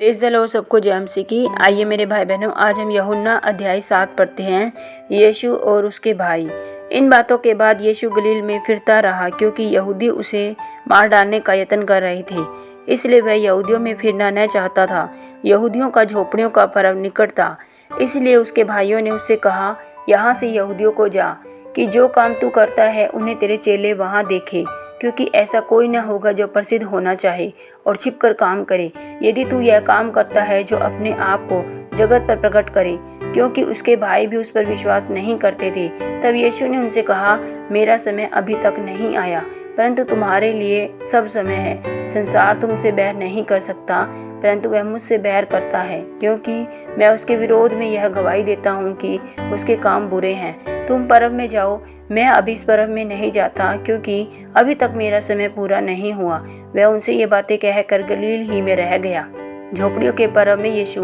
Praise the Lord, सबको जय मसीह की। आइए मेरे भाई बहनों, आज हम यूहन्ना अध्याय 7 पढ़ते हैं, यीशु और उसके भाई। इन बातों के बाद यीशु गलील में फिरता रहा, क्योंकि यहूदी उसे मार डालने का यत्न कर रहे थे। इसलिए वह यहूदियों में फिरना न चाहता था। यहूदियों का झोपड़ियों का पर्व निकट था, इसलिए उसके भाइयों ने उससे कहा, यहाँ से यहूदियों को जा, कि जो काम तू करता है उन्हें तेरे चेले वहाँ देखें, क्योंकि ऐसा कोई न होगा जो प्रसिद्ध होना चाहे और छिपकर काम करे। यदि तू यह काम करता है जो अपने आप को जगत पर प्रकट करे, क्योंकि उसके भाई भी उस पर विश्वास नहीं करते थे। तब यीशु ने उनसे कहा, मेरा समय अभी तक नहीं आया, परंतु तुम्हारे लिए सब समय है। संसार तुमसे बैर नहीं कर सकता, परंतु वह मुझसे बैर करता है, क्योंकि मैं उसके विरोध में यह गवाही देता हूँ कि उसके काम बुरे हैं। तुम पर्व में जाओ, मैं अभी इस पर्व में नहीं जाता, क्योंकि अभी तक मेरा समय पूरा नहीं हुआ। वह उनसे ये बातें कहकर गलील ही में रह गया। झोपड़ियों के पर्व में यीशु।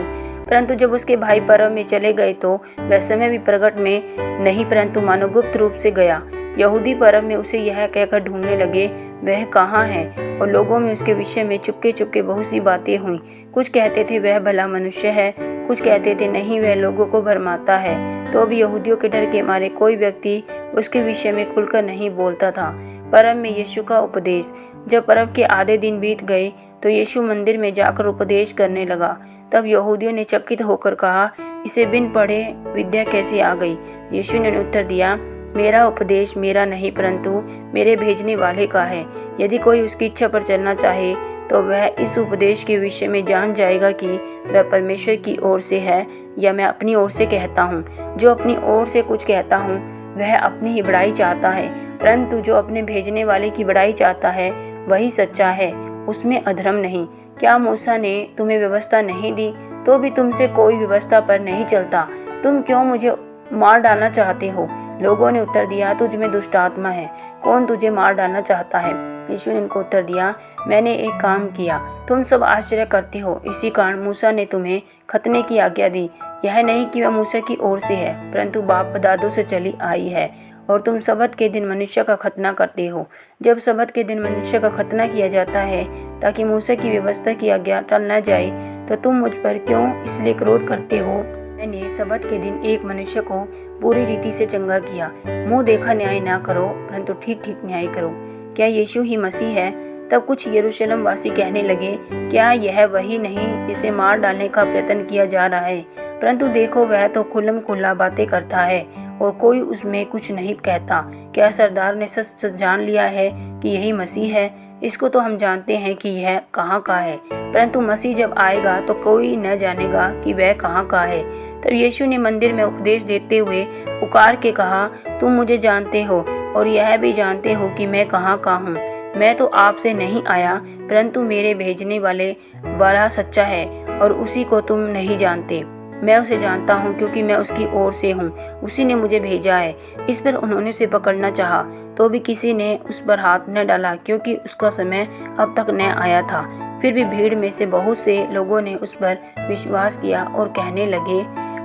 परंतु जब उसके भाई पर्व में चले गए तो वह समय भी प्रकट में नहीं, परंतु मानो गुप्त रूप से गया। यहूदी पर्व में उसे यह कहकर ढूंढने लगे, वह कहाँ है, और लोगों में उसके विषय में चुपके चुपके बहुत सी बातें हुई। कुछ कहते थे वह भला मनुष्य है, कुछ कहते थे नहीं, वह लोगों को भरमाता है। तो भी यहूदियों के डर के मारे कोई व्यक्ति उसके विषय में खुलकर नहीं बोलता था। पर्व में यीशु का उपदेश। जब पर्व के आधे दिन बीत गए तो यीशु मंदिर में जाकर उपदेश करने लगा। तब यहूदियों ने चकित होकर कहा, इसे बिन पढ़े विद्या कैसे आ गई। यीशु ने उत्तर दिया, मेरा उपदेश मेरा नहीं, परंतु मेरे भेजने वाले का है। यदि कोई उसकी इच्छा पर चलना चाहे तो वह इस उपदेश के विषय में जान जाएगा कि वह परमेश्वर की ओर से है या मैं अपनी ओर से कहता हूँ। जो अपनी ओर से कुछ कहता हूँ वह अपनी ही बड़ाई चाहता है, परंतु जो अपने भेजने वाले की बड़ाई चाहता है वही सच्चा है, उसमें अधर्म नहीं। क्या मूसा ने तुम्हें व्यवस्था नहीं दी, तो भी तुमसे कोई व्यवस्था पर नहीं चलता। तुम क्यों मुझे मार डालना चाहते हो। लोगों ने उत्तर दिया, तुझ में दुष्ट आत्मा है, कौन तुझे मार डालना चाहता है। यीशु ने उनको उत्तर दिया, मैंने एक काम किया, तुम सब आश्चर्य करते हो। इसी कारण मूसा ने तुम्हें खतने की आज्ञा दी। यह नहीं कि वह मूसा की ओर से है, परंतु बाप दादों से चली आई है। और तुम सबत के दिन मनुष्य का खतना करते हो। जब सबत के दिन मनुष्य का खतना किया जाता है ताकि मूसा की व्यवस्था की आज्ञा टल न जाए, तो तुम मुझ पर क्यों इसलिए क्रोध करते हो। मैंने सबत के दिन एक मनुष्य को पूरी रीति से चंगा किया। मुंह देखा न्याय ना करो, परंतु ठीक ठीक न्याय करो। क्या यीशु ही मसीह है। तब कुछ यरूशलेम वासी कहने लगे, क्या यह वही नहीं जिसे मार डालने का प्रयत्न किया जा रहा है। परंतु देखो, वह तो खुल्लम खुल्ला बातें करता है और कोई उसमें कुछ नहीं कहता। क्या सरदार ने सच सच जान लिया है कि यही मसीह है। इसको तो हम जानते हैं कि यह कहाँ का है, परंतु मसीह जब आएगा तो कोई न जानेगा कि वह कहाँ का है। तब यीशु ने मंदिर में उपदेश देते हुए पुकार के कहा, तुम मुझे जानते हो और यह भी जानते हो कि मैं कहाँ का हूँ। मैं तो आपसे नहीं आया, परंतु मेरे भेजने वाला सच्चा है और उसी को तुम नहीं जानते। मैं उसे जानता हूँ, क्योंकि मैं उसकी ओर से हूँ, उसी ने मुझे भेजा है। इस पर उन्होंने उसे पकड़ना चाहा, तो भी किसी ने उस पर हाथ न डाला, क्योंकि उसका समय अब तक न आया था। फिर भी भीड़ में से बहुत से लोगों ने उस पर विश्वास किया और कहने लगे,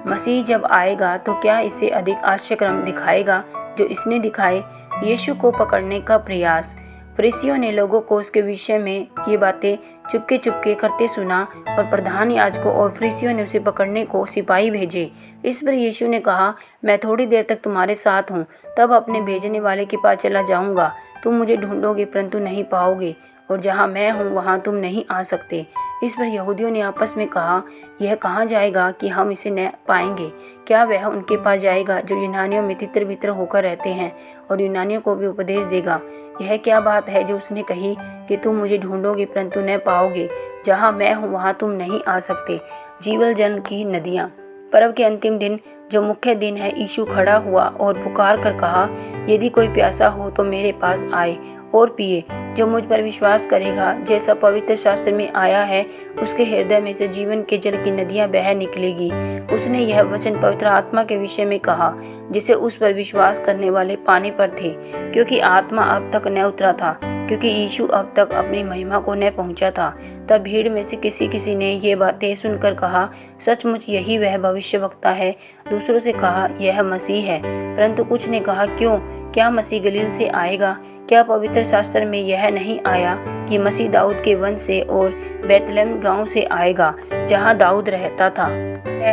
मसीह जब आएगा तो क्या इससे अधिक आश्चर्य दिखाएगा जो इसने दिखाए। यीशु को पकड़ने का प्रयास। फरीसियों ने लोगों को उसके विषय में ये बातें चुपके चुपके करते सुना, और प्रधान याजकों और फरीसियों ने उसे पकड़ने को सिपाही भेजे। इस पर यीशु ने कहा, मैं थोड़ी देर तक तुम्हारे साथ हूँ, तब अपने भेजने वाले के पास चला जाऊँगा। तुम मुझे ढूंढोगे परंतु नहीं पाओगे, और जहाँ मैं हूँ वहाँ तुम नहीं आ सकते। इस पर यहूदियों ने आपस में कहा, यह कहाँ जाएगा कि हम इसे न पाएंगे। क्या वह उनके पास जाएगा जो यूनानियों में तितर बितर होकर रहते हैं, और यूनानियों को भी उपदेश देगा। यह क्या बात है जो उसने कही कि तुम मुझे ढूंढोगे परंतु न पाओगे, जहाँ मैं हूँ वहाँ तुम नहीं आ सकते। जीवल जल की नदियाँ। पर्व के अंतिम दिन जो मुख्य दिन है, यीशु खड़ा हुआ और पुकार कर कहा, यदि कोई प्यासा हो तो मेरे पास आए और पिए। जो मुझ पर विश्वास करेगा, जैसा पवित्र शास्त्र में आया है, उसके हृदय में से जीवन के जल की नदियां बह निकलेगी। उसने यह वचन पवित्र आत्मा के विषय में कहा, जिसे उस पर विश्वास करने वाले पाने पर थे, क्योंकि आत्मा अब तक न उतरा था, क्योंकि यीशु अब तक अपनी महिमा को न पहुंचा था। तब भीड़ में से किसी ने ये बातें सुनकर कहा, सचमुच यही वह भविष्यवक्ता है। दूसरों से कहा, यह मसीह है। परंतु कुछ ने कहा, क्यों, क्या मसीह गलील से आएगा। क्या पवित्र शास्त्र में यह नहीं आया, कि मसीह दाऊद के वंश से और बैतलहम गांव से आएगा, जहां दाऊद रहता था।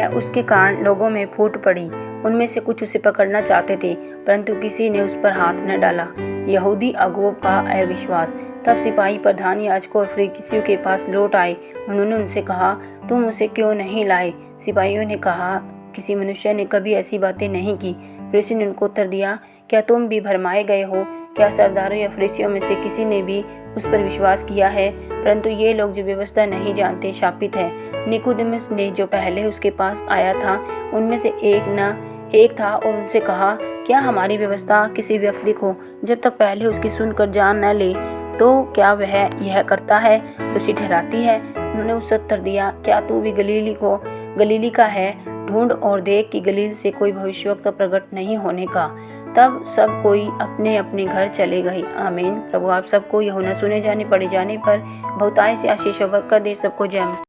उसके कारण लोगों में फूट पड़ी। उनमें से कुछ उसे पकड़ना चाहते थे, परंतु किसी ने उस पर हाथ न डाला। यहूदी अगुओं का अविश्वास। तब सिपाही प्रधान याजकों और फरीसियों के पास लौट आए। उन्होंने उनसे कहा, तुम उसे क्यों नहीं लाए? सिपाहियों ने कहा, किसी मनुष्य ने कभी ऐसी बातें नहीं की। फरीसियों ने उनको उत्तर दिया, क्या तुम भी भरमाए गए हो? क्या सरदारों या फरीसियों में से किसी ने भी उस पर विश्वास किया है? परंतु ये लोग जो व्यवस्था नहीं जानते शापित है। निकोदेमुस ने, जो पहले उसके पास आया था, उनमें से एक था और उनसे कहा, क्या हमारी व्यवस्था किसी व्यक्ति को जब तक पहले उसकी सुनकर जान न ले, तो क्या वह यह करता है दोषी ठहराती है? उन्होंने उससे उत्तर दिया, क्या तू भी गलीली का है? ढूंढ और देख कि गलील से कोई भविष्यवक्ता प्रकट नहीं होने का। तब सब कोई अपने अपने घर चले गए। आमीन। प्रभु आप सबको यूहन्ना सुने जाने पढ़े जाने पर बहुतायत से आशीष और बरकत दे। सबको जय मसीह।